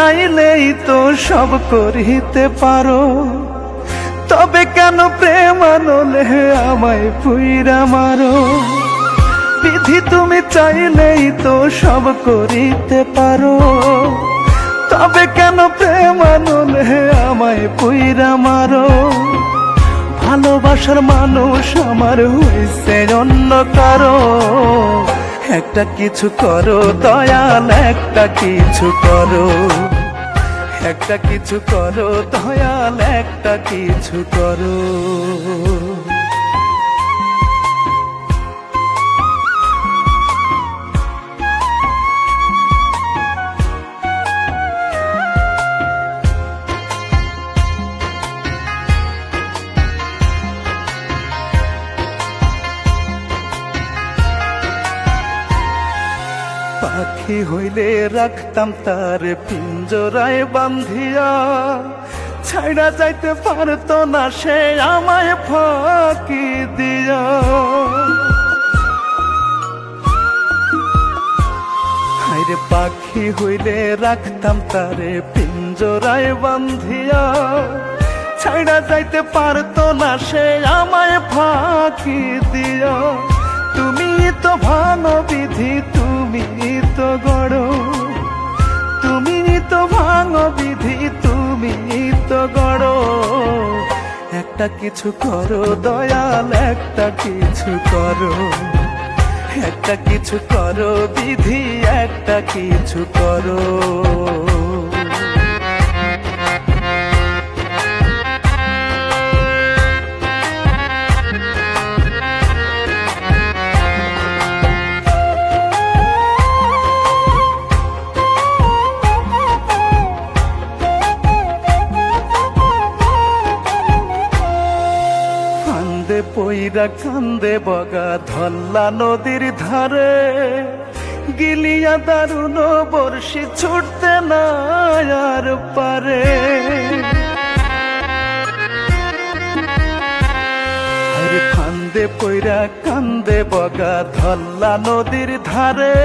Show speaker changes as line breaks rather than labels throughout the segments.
চাইলেই তো সব করিতে পারো, তবে কেন প্রেম আনলে আমায় পুইরা মারো। বিধি তুমি চাইলেই তো সব করিতে পারো, তবে কেন প্রেম আনলে আমায় পুইরা মারো। ভালোবাসার মানুষ আমার হইছে অন্য কারো, একটা কিছু করো দয়াল, একটা কিছু করো, একটা কিছু করো দয়াল, একটা কিছু করো। পাখি হইলে রাখতাম তার পিঞ্জরায় বান্ধিয়া, ছাইড়া যাইতে পারতো না সে আমায় ফাঁকি দিয়া। হায়রে পাখি হইলে রাখতাম তারে পিঞ্জরায় বান্ধিয়া, ছাইড়া যাইতে পারতো না সে আমায় ফাঁকি দিয়া। তুমি তো ভাঙো বিধি, তুমি তো গড়ো, তুমি তো ভাঙো বিধি, তুমি তো গড়ো। একটা কিছু করো দয়াল, একটা কিছু করো, একটা কিছু করো বিধি, একটা কিছু করো। পইরা কান্দে বগা ধল্লা নদীর ধারে, গিলিয়া দারুণ বর্ষি ছুটতে না আর পারে। আরে ফান্দে পইরা কান্দে বগা ধল্লা নদীর ধারে,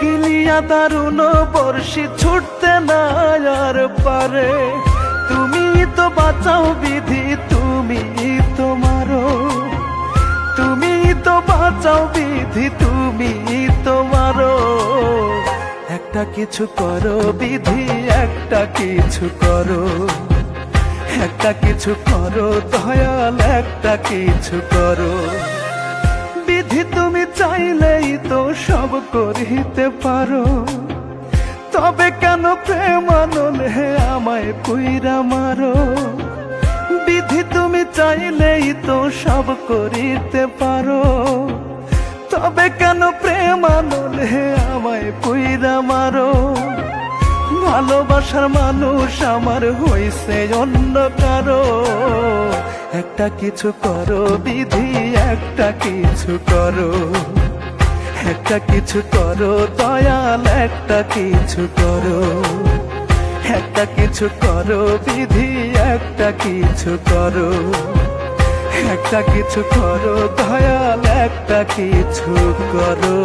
গিলিয়া দারুণ বর্ষি ছুটতে না আর পারে। তুমি তো বাঁচাও বিধি, তুমি তো মারো, তুমি তো বাঁচাও বিধি, তুমি তো মারো। একটা কিছু করো বিধি, একটা কিছু করো, একটা কিছু করো দয়াল, একটা কিছু করো। বিধি তুমি চাইলেই তো সব করিতে পারো, তবে কেন প্রেম আনলে আমায় পুইরা মারো। বিধি তুমি চাইলেই তো সব করিতে পারো, তবে কেন প্রেম আনলে আমায় পুইরা মারো। ভালোবাসার মানুষ আমার হইছে অন্য কারো, একটা কিছু করো বিধি, একটা কিছু করো, একটা কিছু করো দয়াল, একটা কিছু করো, একটা কিছু করো বিধি, একটা কিছু করো, একটা কিছু করো দয়াল, একটা কিছু করো।